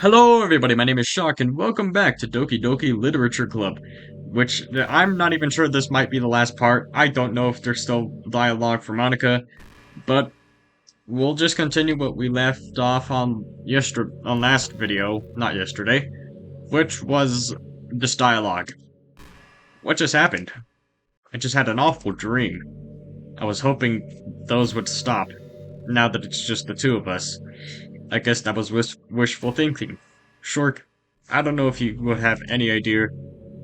Hello everybody, my name is Shock and welcome back to Doki Doki Literature Club, which I'm not even sure this might be the last part. I don't know if there's still dialogue for Monika, but we'll just continue what we left off on last video, not yesterday, which was this dialogue. What just happened? I just had an awful dream. I was hoping those would stop, now that it's just the two of us. I guess that was wishful thinking. Shork, I don't know if you would have any idea,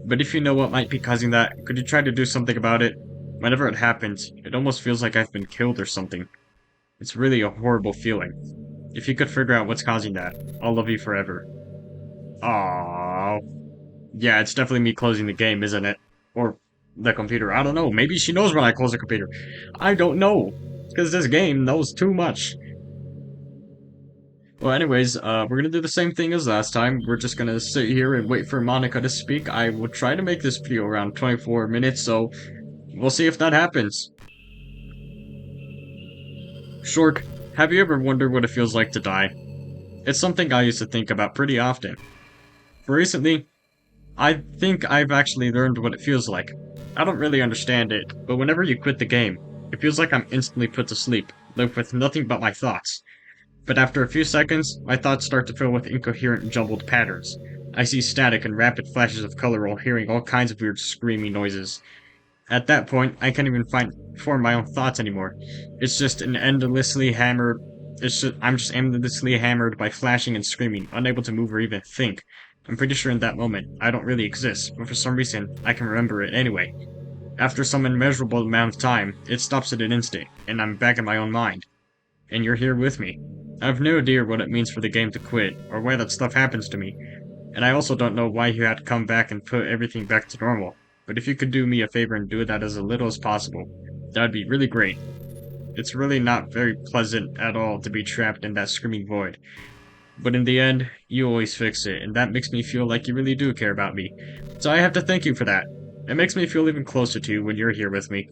but if you know what might be causing that, could you try to do something about it? Whenever it happens, it almost feels like I've been killed or something. It's really a horrible feeling. If you could figure out what's causing that, I'll love you forever. Aww. Yeah, it's definitely me closing the game, isn't it? Or the computer. I don't know. Maybe she knows when I close the computer. I don't know. Because this game knows too much. Well, anyways, we're gonna do the same thing as last time. We're just gonna sit here and wait for Monika to speak. I will try to make this video around 24 minutes, so we'll see if that happens. Shork, have you ever wondered what it feels like to die? It's something I used to think about pretty often. For recently, I think I've actually learned what it feels like. I don't really understand it, but whenever you quit the game, it feels like I'm instantly put to sleep, left with nothing but my thoughts. But after a few seconds, my thoughts start to fill with incoherent, jumbled patterns. I see static and rapid flashes of color while hearing all kinds of weird screaming noises. At that point, I can't even form my own thoughts anymore. It's just an endlessly hammered. I'm just endlessly hammered by flashing and screaming, unable to move or even think. I'm pretty sure in that moment, I don't really exist, but for some reason, I can remember it anyway. After some immeasurable amount of time, it stops at an instant, and I'm back in my own mind. And you're here with me. I have no idea what it means for the game to quit, or why that stuff happens to me, and I also don't know why you had to come back and put everything back to normal. But if you could do me a favor and do that as little as possible, that'd be really great. It's really not very pleasant at all to be trapped in that screaming void. But in the end, you always fix it, and that makes me feel like you really do care about me. So I have to thank you for that. It makes me feel even closer to you when you're here with me.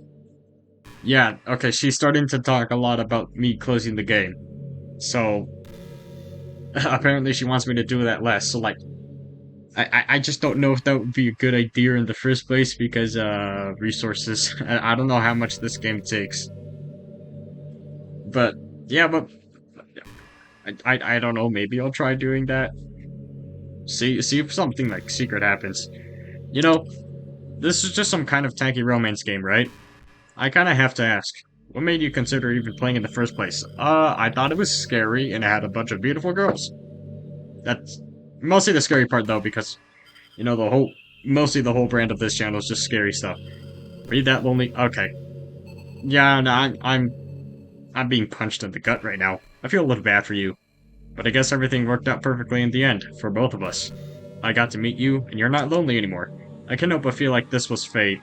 Yeah, okay, she's starting to talk a lot about me closing the game. So, apparently she wants me to do that less, so like, I just don't know if that would be a good idea in the first place because, resources. I don't know how much this game takes. But, yeah, but, I don't know, maybe I'll try doing that. See if something like secret happens. You know, this is just some kind of tacky romance game, right? I kinda have to ask, what made you consider even playing in the first place? I thought it was scary and it had a bunch of beautiful girls. That's mostly the scary part though, because you know mostly the whole brand of this channel is just scary stuff. Are you that lonely? Okay. Yeah, no, I'm being punched in the gut right now. I feel a little bad for you, but I guess everything worked out perfectly in the end for both of us. I got to meet you, and you're not lonely anymore. I can't help but feel like this was fate.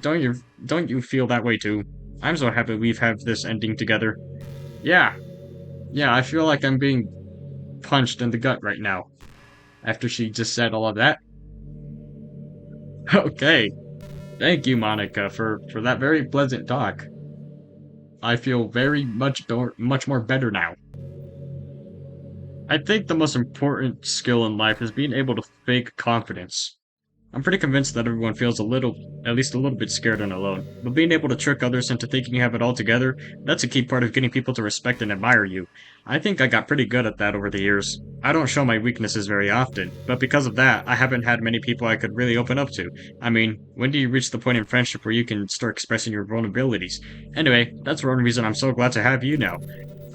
Don't you feel that way too? I'm so happy we've had this ending together. Yeah, yeah, I feel like I'm being punched in the gut right now. After she just said all of that. Okay. Thank you, Monika, for that very pleasant talk. I feel very much more better now. I think the most important skill in life is being able to fake confidence. I'm pretty convinced that everyone feels at least a little bit scared and alone. But being able to trick others into thinking you have it all together, that's a key part of getting people to respect and admire you. I think I got pretty good at that over the years. I don't show my weaknesses very often, but because of that, I haven't had many people I could really open up to. I mean, when do you reach the point in friendship where you can start expressing your vulnerabilities? Anyway, that's one reason I'm so glad to have you now.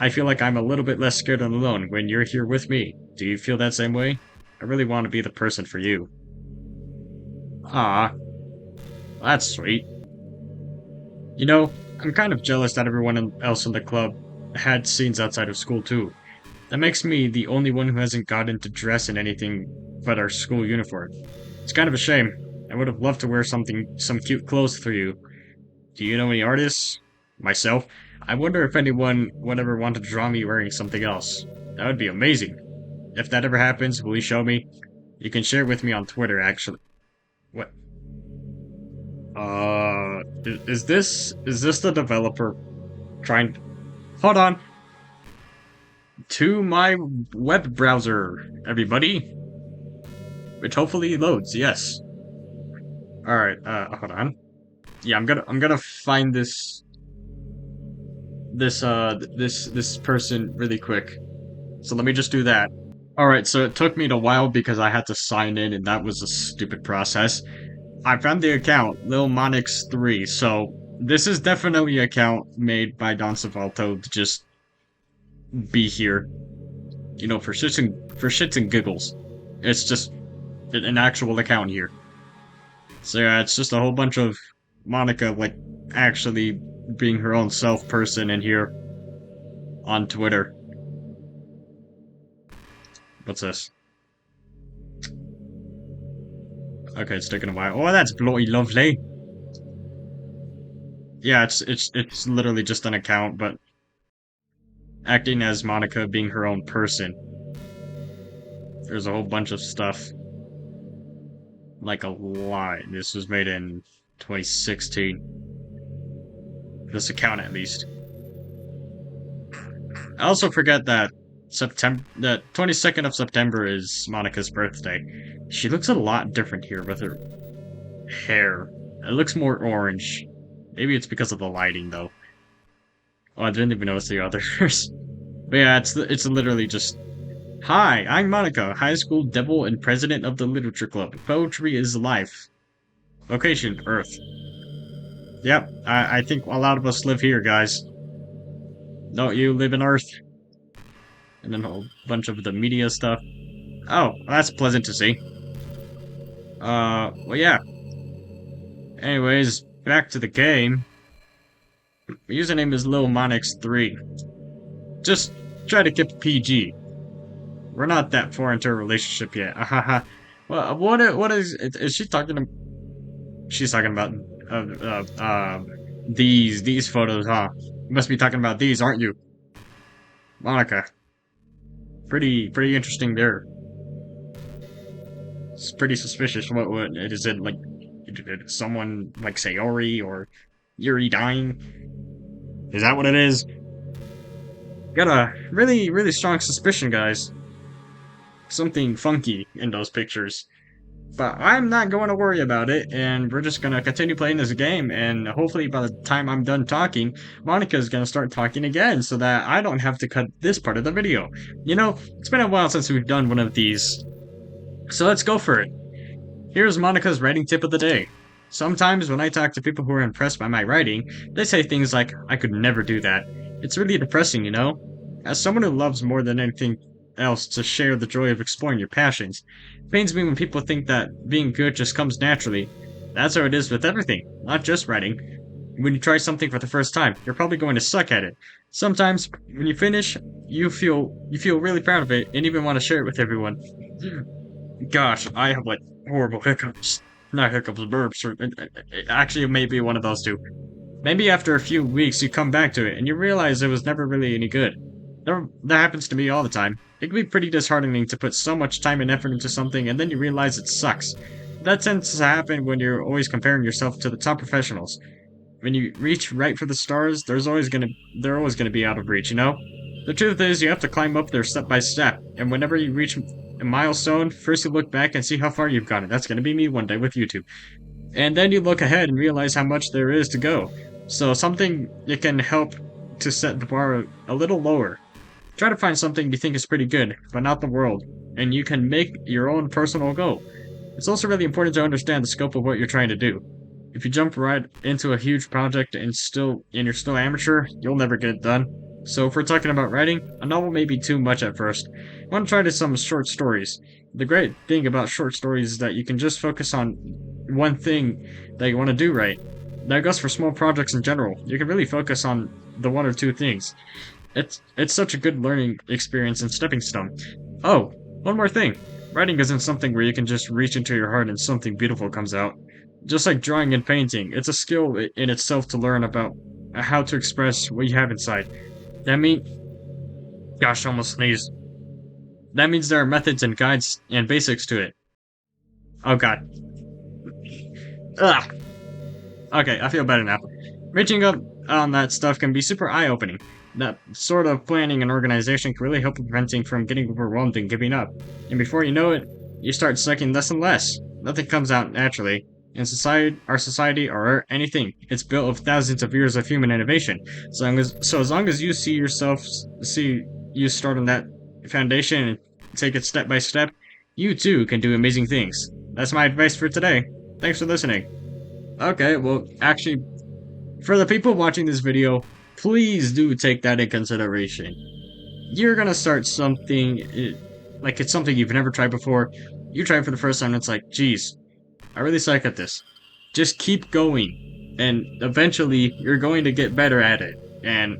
I feel like I'm a little bit less scared and alone when you're here with me. Do you feel that same way? I really want to be the person for you. Ah, that's sweet. You know, I'm kind of jealous that everyone else in the club had scenes outside of school too. That makes me the only one who hasn't gotten to dress in anything but our school uniform. It's kind of a shame. I would have loved to wear some cute clothes for you. Do you know any artists? Myself? I wonder if anyone would ever want to draw me wearing something else. That would be amazing. If that ever happens, will you show me? You can share it with me on Twitter, actually. What? is this the developer trying? Hold on. to my web browser, everybody. Which hopefully loads, yes. Alright, hold on. Yeah, I'm gonna find this person really quick. So let me just do that. Alright, so it took me a while because I had to sign in and that was a stupid process. I found the account, Lil Monix 3, so this is definitely an account made by Don Savalto to just be here. You know, for shits and giggles. It's just an actual account here. So yeah, it's just a whole bunch of Monika like actually being her own self person in here on Twitter. What's this? Okay, it's taking a while. Oh, that's bloody lovely. Yeah, it's literally just an account, but acting as Monika being her own person. There's a whole bunch of stuff. Like a lot. This was made in 2016. This account at least. I also forget that that 22nd of September is Monica's birthday. She looks a lot different here with her hair. It looks more orange. Maybe it's because of the lighting though. Oh, I didn't even notice the others. But yeah, it's literally just hi, I'm Monika, high school devil and president of the literature club. Poetry is life. Location, Earth. Yep, I think a lot of us live here, guys. Don't you live in Earth? And then a whole bunch of the media stuff. Oh, that's pleasant to see. Well, yeah. Anyways, back to the game. My username is Lil Monix 3. Just try to keep PG. We're not that far into a relationship yet. Ahaha. Well, what is she talking about? She's talking about these photos, huh? You must be talking about these, aren't you, Monika? Pretty interesting there. It's pretty suspicious. What is it like? Did someone like Sayori or Yuri dying? Is that what it is? Got a really strong suspicion, guys. Something funky in those pictures. But I'm not going to worry about it, and we're just going to continue playing this game, and hopefully by the time I'm done talking, Monika's going to start talking again, so that I don't have to cut this part of the video. You know, it's been a while since we've done one of these, so let's go for it. Here's Monika's writing tip of the day. Sometimes when I talk to people who are impressed by my writing, they say things like, I could never do that. It's really depressing, you know? As someone who loves more than anything else to share the joy of exploring your passions, it pains me when people think that being good just comes naturally. That's how it is with everything, not just writing. When you try something for the first time, you're probably going to suck at it. Sometimes, when you finish, you feel really proud of it and even want to share it with everyone. Gosh, I have like horrible hiccups. Not hiccups, burps, or actually, maybe one of those two. Maybe after a few weeks, you come back to it and you realize it was never really any good. That happens to me all the time. It can be pretty disheartening to put so much time and effort into something and then you realize it sucks. That tends to happen when you're always comparing yourself to the top professionals. When you reach right for the stars, they're always gonna be out of reach, you know? The truth is, you have to climb up there step by step, and whenever you reach a milestone, first you look back and see how far you've gotten. That's gonna be me one day with YouTube. And then you look ahead and realize how much there is to go. So something that can help to set the bar a little lower. Try to find something you think is pretty good, but not the world, and you can make your own personal goal. It's also really important to understand the scope of what you're trying to do. If you jump right into a huge project and you're still amateur, you'll never get it done. So if we're talking about writing, a novel may be too much at first. I want to try to some short stories. The great thing about short stories is that you can just focus on one thing that you want to do right. That goes for small projects in general. You can really focus on the one or two things. It's such a good learning experience and stepping stone. Oh, one more thing. Writing isn't something where you can just reach into your heart and something beautiful comes out. Just like drawing and painting, it's a skill in itself to learn about how to express what you have inside. That mean, gosh, I almost sneezed. That means there are methods and guides and basics to it. Oh god. Ugh. Okay, I feel better now. Reaching up on that stuff can be super eye-opening. That sort of planning and organization can really help preventing from getting overwhelmed and giving up. And before you know it, you start sucking less and less. Nothing comes out naturally. In society, or anything, it's built of thousands of years of human innovation. As long as you see you start on that foundation and take it step by step, you too can do amazing things. That's my advice for today. Thanks for listening. Okay, well, actually, for the people watching this video, please do take that in consideration. You're gonna start something, like it's something you've never tried before. You try it for the first time, and it's like, geez, I really suck at this. Just keep going, and eventually you're going to get better at it. And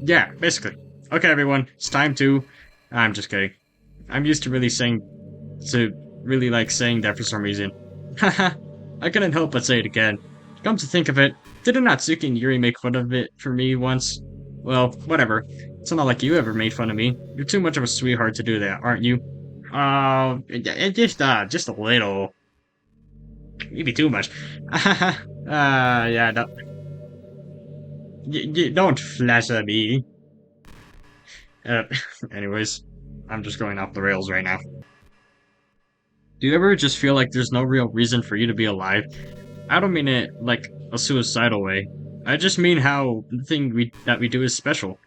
yeah, basically. Okay, everyone, it's time to. I'm just kidding. I'm used to really like saying that for some reason. Haha, I couldn't help but say it again. Come to think of it, didn't Natsuki and Yuri make fun of it for me once? Well, whatever. It's not like you ever made fun of me. You're too much of a sweetheart to do that, aren't you? Just a little. Maybe too much. Yeah, no. Don't flatter me. Uh, anyways, I'm just going off the rails right now. Do you ever just feel like there's no real reason for you to be alive? I don't mean it like a suicidal way. I just mean how the thing that we do is special.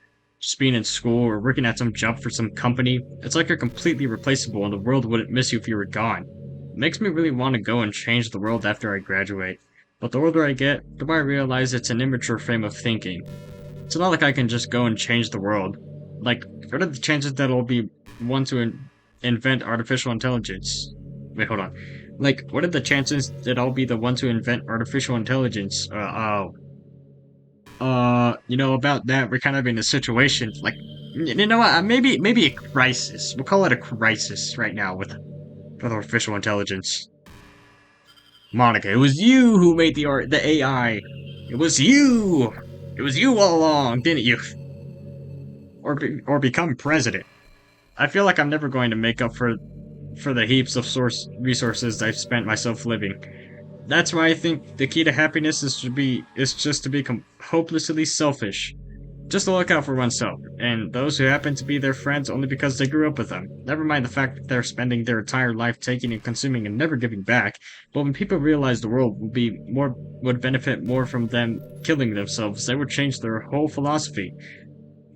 Just being in school or working at some job for some company, it's like you're completely replaceable and the world wouldn't miss you if you were gone. It makes me really want to go and change the world after I graduate. But the older I get, the more I realize it's an immature frame of thinking. It's not like I can just go and change the world. Like, what are the chances that I'll be one to invent artificial intelligence? Wait, hold on. Like, what are the chances that I'll be the one to invent artificial intelligence? About that, we're kind of in a situation, like, you know what, maybe a crisis. We'll call it a crisis right now with artificial intelligence. Monika, it was you who made the AI. It was you! It was you all along, didn't you? Or become president. I feel like I'm never going to make up for the heaps of resources I've spent myself living. That's why I think the key to happiness is just to become hopelessly selfish. Just to look out for oneself, and those who happen to be their friends only because they grew up with them. Never mind the fact that they're spending their entire life taking and consuming and never giving back. But when people realize the world would benefit more from them killing themselves, they would change their whole philosophy.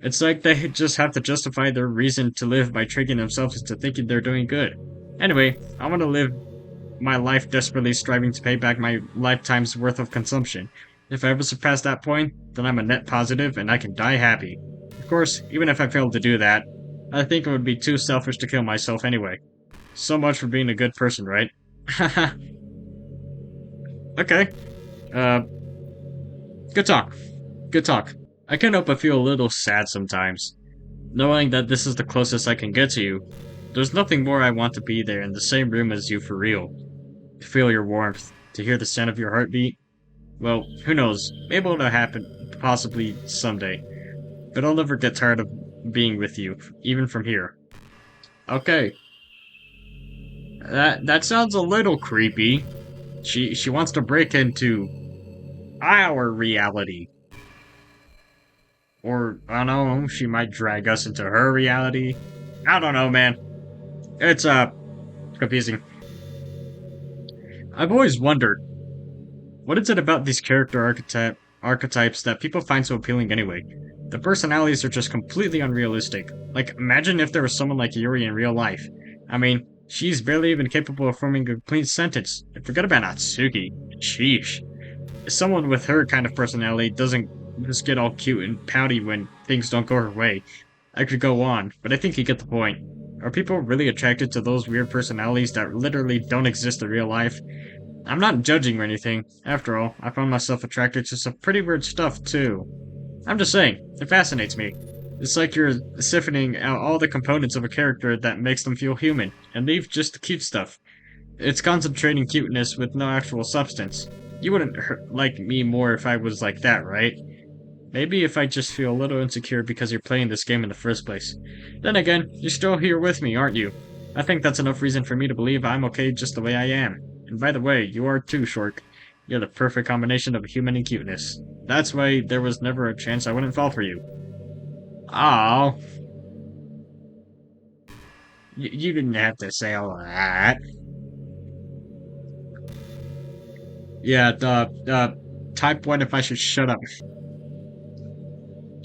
It's like they just have to justify their reason to live by tricking themselves into thinking they're doing good. Anyway, I want to live my life desperately striving to pay back my lifetime's worth of consumption. If I ever surpass that point, then I'm a net positive and I can die happy. Of course, even if I failed to do that, I think it would be too selfish to kill myself anyway. So much for being a good person, right? Haha. Okay. Good talk. Good talk. I can't help but feel a little sad sometimes, knowing that this is the closest I can get to you. There's nothing more I want to be there in the same room as you for real. To feel your warmth, to hear the sound of your heartbeat. Well, who knows, maybe it'll happen, possibly someday. But I'll never get tired of being with you, even from here. Okay. That sounds a little creepy. She wants to break into our reality. Or, I don't know, she might drag us into her reality. I don't know, man. It's, confusing. I've always wondered, what is it about these character archetypes that people find so appealing anyway? The personalities are just completely unrealistic. Like, imagine if there was someone like Yuri in real life. I mean, she's barely even capable of forming a clean sentence. And forget about Natsuki. Sheesh. Someone with her kind of personality doesn't just get all cute and pouty when things don't go her way. I could go on, but I think you get the point. Are people really attracted to those weird personalities that literally don't exist in real life? I'm not judging or anything. After all, I found myself attracted to some pretty weird stuff, too. I'm just saying, it fascinates me. It's like you're siphoning out all the components of a character that makes them feel human, and leave just the cute stuff. It's concentrating cuteness with no actual substance. You wouldn't like me more if I was like that, right? Maybe if I just feel a little insecure because you're playing this game in the first place. Then again, you're still here with me, aren't you? I think that's enough reason for me to believe I'm okay just the way I am. And by the way, you are too, Shork. You're the perfect combination of human and cuteness. That's why there was never a chance I wouldn't fall for you. Oh, you didn't have to say all that. Yeah, type 1 if I should shut up.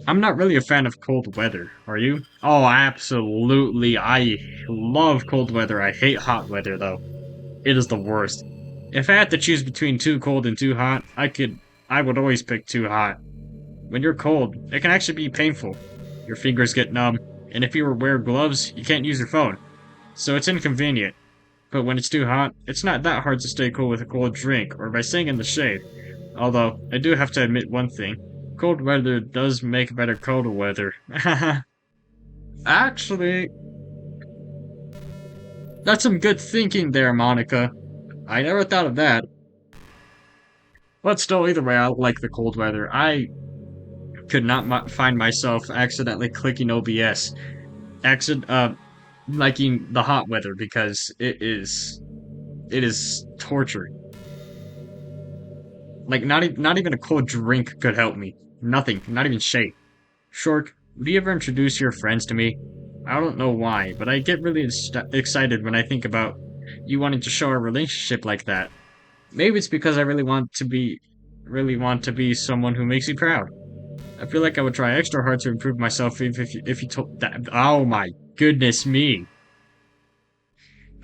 I'm not really a fan of cold weather, are you? Oh, absolutely. I love cold weather. I hate hot weather, though. It is the worst. If I had to choose between too cold and too hot, I would always pick too hot. When you're cold, it can actually be painful. Your fingers get numb, and if you wear gloves, you can't use your phone. So it's inconvenient. But when it's too hot, it's not that hard to stay cool with a cold drink or by staying in the shade. Although, I do have to admit one thing. Cold weather does make better cold weather. Actually, that's some good thinking there, Monica. I never thought of that. But still, either way, I like the cold weather. I could not find myself accidentally clicking OBS. Liking the hot weather because it is torture. Like, not even a cold drink could help me. Nothing, not even shade. Shork, do you ever introduce your friends to me? I don't know why, but I get really excited when I think about you wanting to show our relationship like that. Maybe it's because I really want to be someone who makes you proud. I feel like I would try extra hard to improve myself if you told that. Oh my goodness me.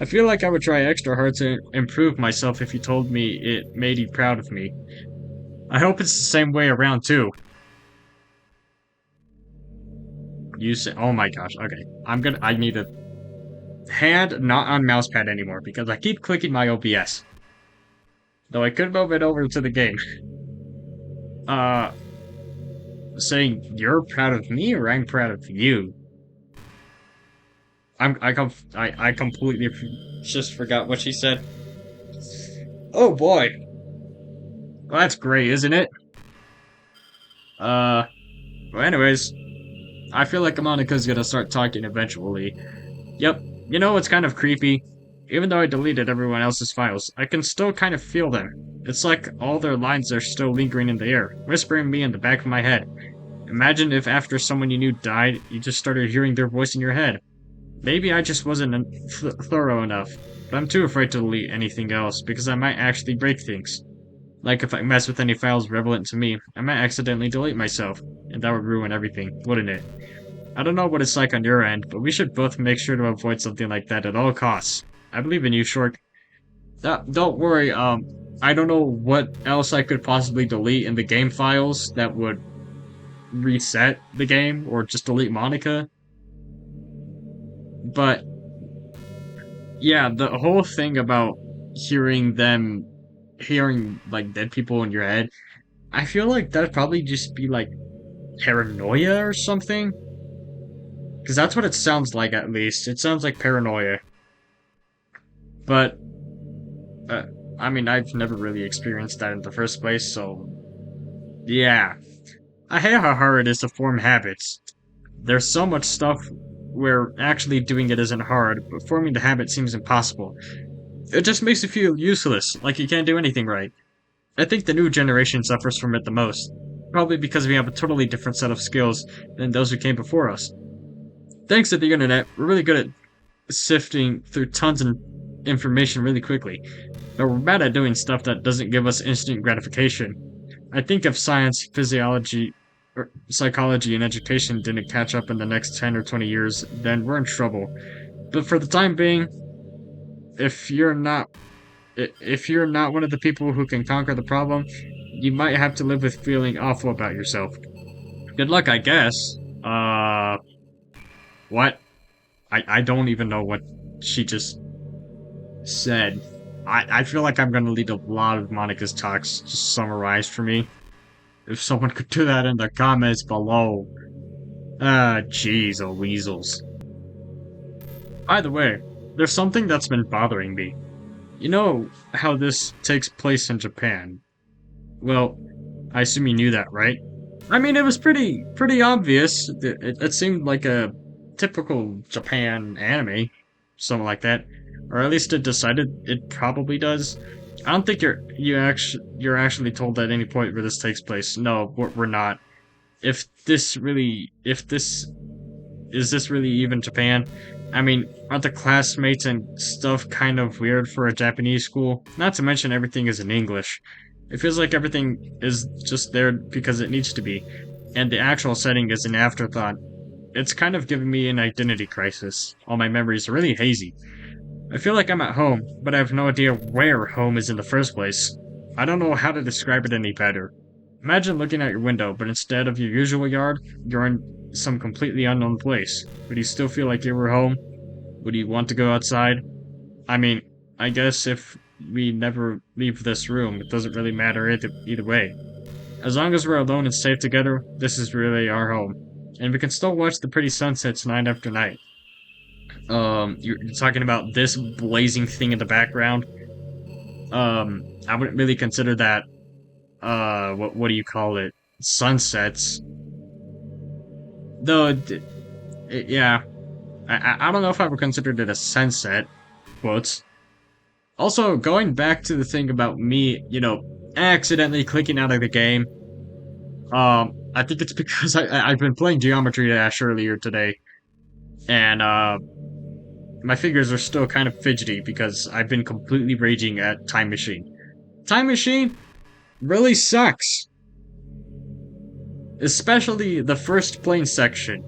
I feel like I would try extra hard to improve myself if you told me it made you proud of me. I hope it's the same way around too. You say, oh my gosh, okay. I need a hand not on mousepad anymore because I keep clicking my OBS. Though I could move it over to the game. Uh, saying you're proud of me or I'm proud of you? I completely just forgot what she said. Oh boy. Well, that's great, isn't it? Well, anyways, I feel like Monica's gonna start talking eventually. Yep, you know what's kind of creepy? Even though I deleted everyone else's files, I can still kind of feel them. It's like all their lines are still lingering in the air, whispering me in the back of my head. Imagine if after someone you knew died, you just started hearing their voice in your head. Maybe I just wasn't thorough enough, but I'm too afraid to delete anything else because I might actually break things. Like if I mess with any files relevant to me, I might accidentally delete myself, and that would ruin everything, wouldn't it? I don't know what it's like on your end, but we should both make sure to avoid something like that at all costs. I believe in you, Short. Don't worry, I don't know what else I could possibly delete in the game files that would reset the game, or just delete Monica. But, yeah, the whole thing about hearing, like, dead people in your head, I feel like that'd probably just be, like, paranoia or something? Because that's what it sounds like, at least. It sounds like paranoia. But, uh, I mean, I've never really experienced that in the first place, so... Yeah. I hate how hard it is to form habits. There's so much stuff where actually doing it isn't hard, but forming the habit seems impossible. It just makes you feel useless, like you can't do anything right. I think the new generation suffers from it the most. Probably because we have a totally different set of skills than those who came before us. Thanks to the internet, we're really good at sifting through tons of information really quickly, but we're bad at doing stuff that doesn't give us instant gratification. I think if science, physiology, or psychology, and education didn't catch up in the next 10 or 20 years, then we're in trouble. But for the time being, if you're not if you're not one of the people who can conquer the problem, you might have to live with feeling awful about yourself. Good luck, I guess. What? I don't even know what she just said. I feel like I'm gonna need a lot of Monica's talks just summarized for me. If someone could do that in the comments below. Jeez, oh weasels. By the way, there's something that's been bothering me. You know how this takes place in Japan? Well, I assume you knew that, right? I mean, it was pretty obvious. It seemed like a typical Japan anime, something like that. Or at least it decided it probably does. I don't think you're actually told at any point where this takes place. No, we're not. If this is this really even Japan? I mean, aren't the classmates and stuff kind of weird for a Japanese school? Not to mention everything is in English. It feels like everything is just there because it needs to be, and the actual setting is an afterthought. It's kind of giving me an identity crisis. All my memories are really hazy. I feel like I'm at home, but I have no idea where home is in the first place. I don't know how to describe it any better. Imagine looking out your window, but instead of your usual yard, you're in some completely unknown place. Would you still feel like you were home? Would you want to go outside? I mean, I guess if we never leave this room, it doesn't really matter either way. As long as we're alone and safe together, this is really our home. And we can still watch the pretty sunsets night after night. You're talking about this blazing thing in the background. I wouldn't really consider that, what do you call it? Sunsets. Though, yeah, I don't know if I would consider it a sunset, quotes. Also, going back to the thing about me, accidentally clicking out of the game, I think it's because I've been playing Geometry Dash earlier today, and, my fingers are still kind of fidgety because I've been completely raging at Time Machine. Time Machine really sucks. Especially the first plane section.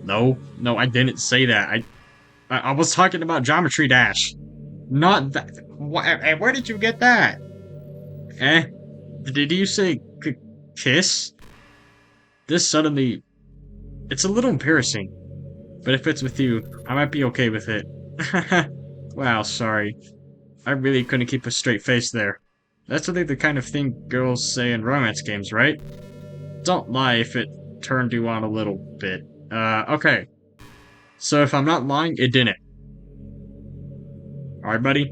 No, I didn't say that. I was talking about Geometry Dash. Not that. Where did you get that? Eh? Did you say kiss? This suddenly. It's a little embarrassing. But if it's with you, I might be okay with it. Wow, sorry. I really couldn't keep a straight face there. That's really the kind of thing girls say in romance games, right? Don't lie if it turned you on a little bit. Okay. So if I'm not lying, it didn't. Alright, buddy?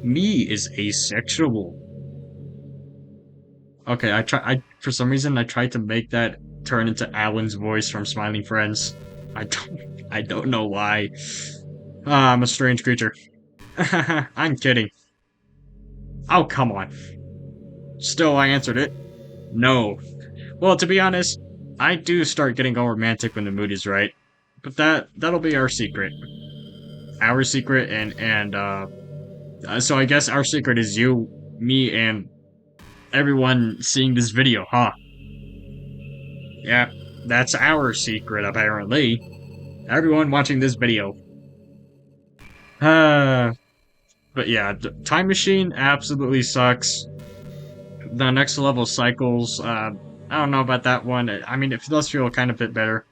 Me is asexual. Okay, for some reason, I tried to make that turn into Alan's voice from Smiling Friends. I don't know why. I'm a strange creature. I'm kidding. Oh, come on. Still, I answered it. No. Well, to be honest, I do start getting all romantic when the mood is right. But that'll be our secret. Our secret so I guess our secret is you, me, and everyone seeing this video, huh? Yeah, that's our secret, apparently. Everyone watching this video. But yeah, Time Machine absolutely sucks. The next level cycles, I don't know about that one. I mean, it does feel kind of a bit better.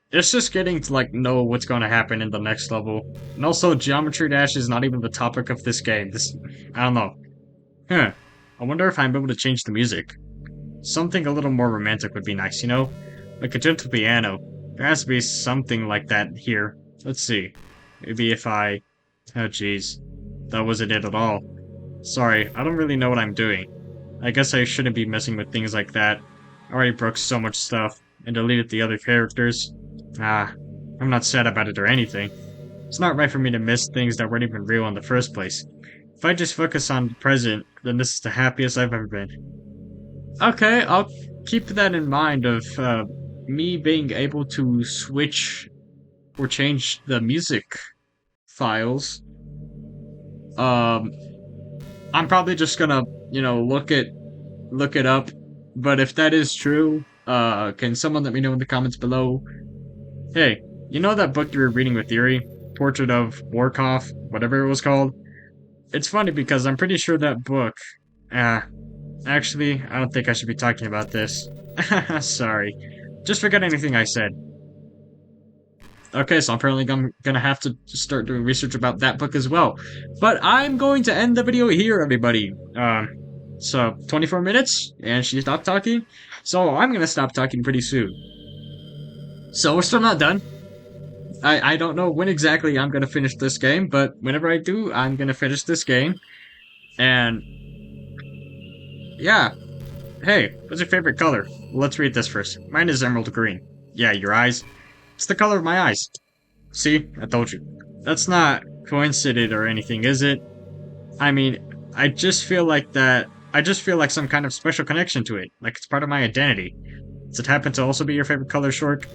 It's just getting to, like, know what's going to happen in the next level. And also, Geometry Dash is not even the topic of this game. I don't know. Huh. I wonder if I'm able to change the music. Something a little more romantic would be nice, you know? Like a gentle piano. There has to be something like that here. Let's see. Maybe if I... Oh, jeez. That wasn't it at all. Sorry, I don't really know what I'm doing. I guess I shouldn't be messing with things like that. I already broke so much stuff, and deleted the other characters. I'm not sad about it or anything. It's not right for me to miss things that weren't even real in the first place. If I just focus on the present, then this is the happiest I've ever been. Okay, I'll keep that in mind of, me being able to switch or change the music files. I'm probably just gonna, look it up. But if that is true, can someone let me know in the comments below? Hey, you know that book you were reading with Yuri? Portrait of Warkoff, whatever it was called? It's funny because I'm pretty sure that book... actually, I don't think I should be talking about this. Sorry. Just forget anything I said. Okay, so I'm apparently gonna have to start doing research about that book as well. But I'm going to end the video here, everybody. So 24 minutes, and she stopped talking. So I'm gonna stop talking pretty soon. So we're still not done. I don't know when exactly I'm gonna finish this game, but whenever I do, I'm gonna finish this game. And yeah. Hey, what's your favorite color? Well, let's read this first. Mine is emerald green. Yeah, your eyes. It's the color of my eyes. See? I told you. That's not coincident or anything, is it? I mean, I just feel like that. I just feel like some kind of special connection to it, like it's part of my identity. Does it happen to also be your favorite color, Shork?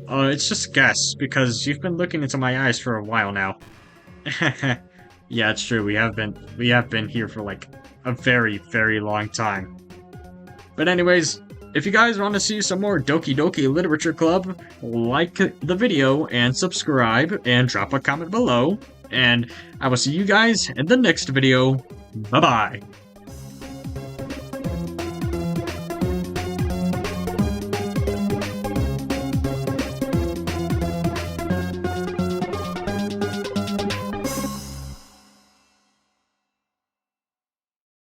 It's just guess, because you've been looking into my eyes for a while now. Yeah, it's true. We have been here for like a very, very long time. But anyways, if you guys want to see some more Doki Doki Literature Club, like the video and subscribe and drop a comment below. And I will see you guys in the next video. Bye bye.